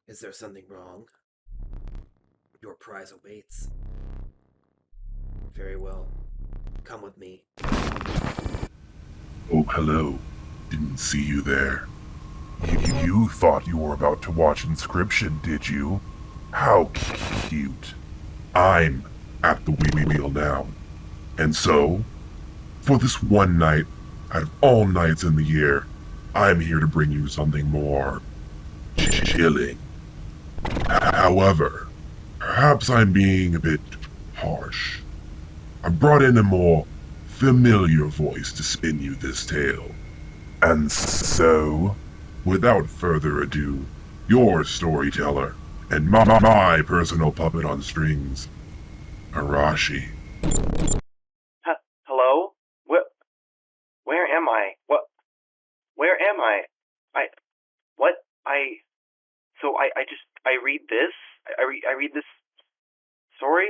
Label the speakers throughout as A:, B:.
A: Is there something wrong? Your prize awaits. Very well. Come with me.
B: Oh, hello. Didn't see you there. You thought you were about to watch Inscription, did you? How cute. I'm at the wheel now. And so, for this one night, out of all nights in the year, I'm here to bring you something more chilling. However, perhaps I'm being a bit harsh. I brought in a more familiar voice to spin you this tale. And so, without further ado, your storyteller and my personal puppet on strings, Arashi.
C: Hello? Where am I? Where am I? What? I read this? I read this story?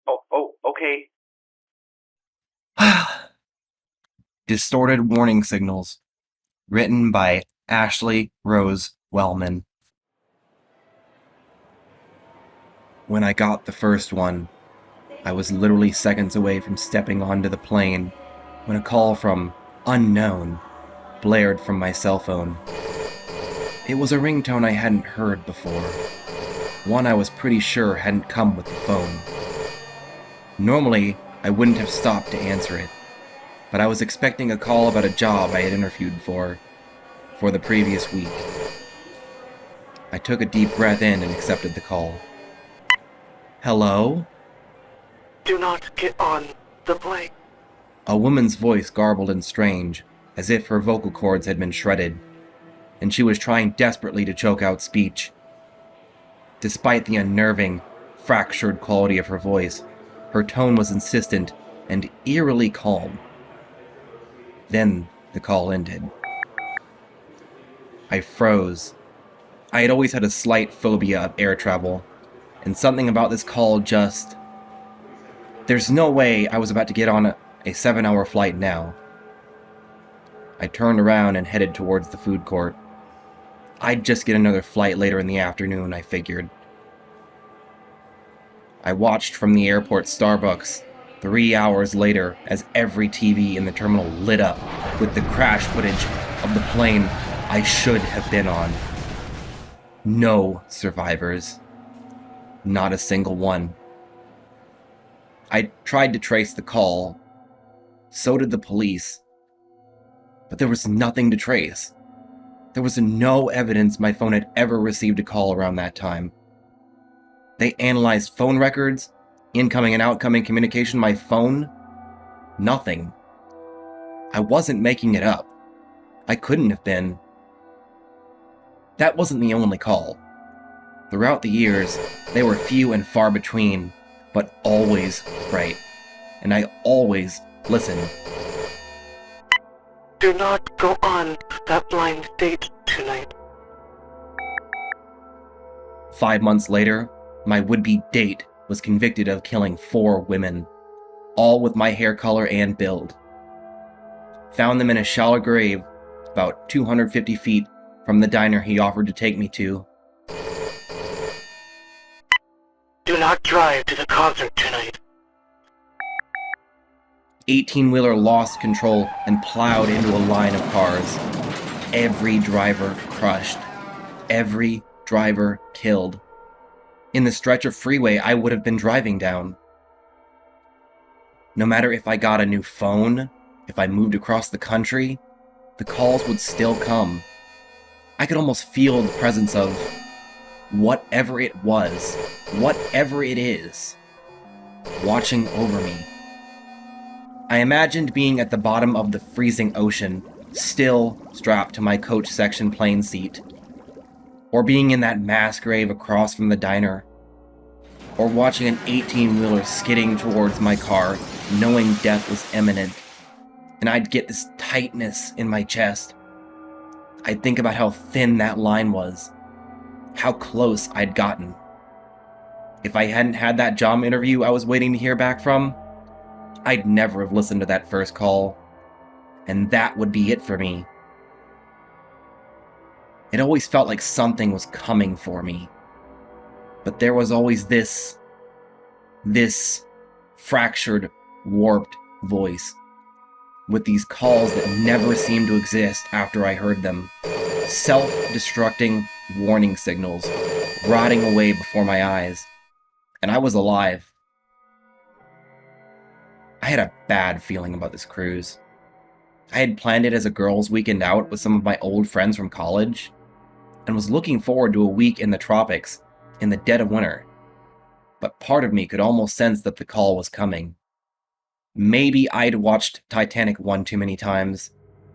C: Oh, okay.
D: Distorted Warning Signals, written by Ashley Rose Wellman. When I got the first one, I was literally seconds away from stepping onto the plane when a call from unknown blared from my cell phone. It was a ringtone I hadn't heard before, one I was pretty sure hadn't come with the phone. Normally, I wouldn't have stopped to answer it, but I was expecting a call about a job I had interviewed for the previous week. I took a deep breath in and accepted the call. Hello?
C: Do not get on the plane.
D: A woman's voice garbled and strange, as if her vocal cords had been shredded, and she was trying desperately to choke out speech. Despite the unnerving, fractured quality of her voice, her tone was insistent and eerily calm. Then the call ended. I froze. I had always had a slight phobia of air travel, and something about this call just... There's no way I was about to get on a 7-hour flight now. I turned around and headed towards the food court. I'd just get another flight later in the afternoon, I figured. I watched from the airport Starbucks 3 hours later as every TV in the terminal lit up with the crash footage of the plane I should have been on. No survivors. Not a single one. I tried to trace the call. So did the police. But there was nothing to trace. There was no evidence my phone had ever received a call around that time. They analyzed phone records, incoming and outgoing communication, my phone. Nothing. I wasn't making it up. I couldn't have been. That wasn't the only call. Throughout the years, they were few and far between, but always right. And I always listened.
C: Do not go on that blind date tonight.
D: 5 months later, my would-be date was convicted of killing 4 women, all with my hair color and build. Found them in a shallow grave about 250 feet from the diner he offered to take me to.
C: Do not drive to the concert tonight.
D: 18-wheeler lost control and plowed into a line of cars. Every driver crushed. Every driver killed. In the stretch of freeway I would have been driving down. No matter if I got a new phone, if I moved across the country, the calls would still come. I could almost feel the presence of whatever it was, whatever it is, watching over me. I imagined being at the bottom of the freezing ocean, still strapped to my coach section plane seat, or being in that mass grave across from the diner, or watching an 18-wheeler skidding towards my car, knowing death was imminent, and I'd get this tightness in my chest. I'd think about how thin that line was, how close I'd gotten. If I hadn't had that job interview I was waiting to hear back from, I'd never have listened to that first call, and that would be it for me. It always felt like something was coming for me. But there was always this fractured, warped voice, with these calls that never seemed to exist after I heard them. Self-destructing warning signals, rotting away before my eyes. And I was alive. I had a bad feeling about this cruise. I had planned it as a girls' weekend out with some of my old friends from college, and was looking forward to a week in the tropics in the dead of winter. But part of me could almost sense that the call was coming. Maybe I'd watched Titanic one too many times,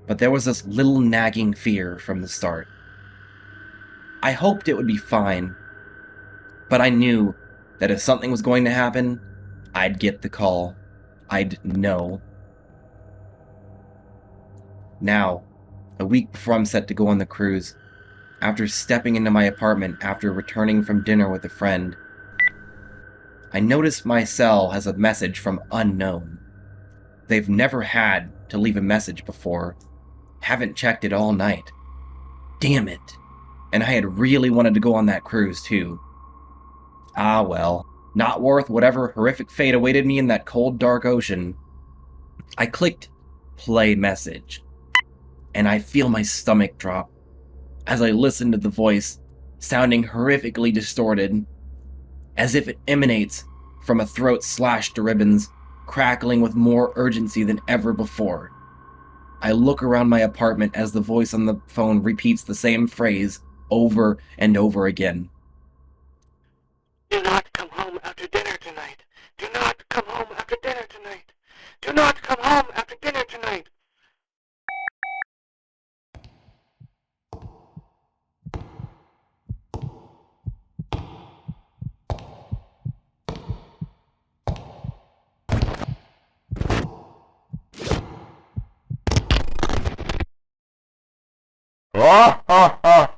D: but there was this little nagging fear from the start. I hoped it would be fine, but I knew that if something was going to happen, I'd get the call. I'd know. Now, a week before I'm set to go on the cruise, after stepping into my apartment after returning from dinner with a friend, I notice my cell has a message from unknown. They've never had to leave a message before. Haven't checked it all night. Damn it. And I had really wanted to go on that cruise too. Ah well, not worth whatever horrific fate awaited me in that cold, dark ocean. I clicked play message, and I feel my stomach drop as I listen to the voice, sounding horrifically distorted, as if it emanates from a throat slashed to ribbons, crackling with more urgency than ever before. I look around my apartment as the voice on the phone repeats the same phrase over and over again.
E: Do not come home after dinner tonight. Do not come home after dinner tonight. Do not come home after dinner tonight.
B: Ha ha ha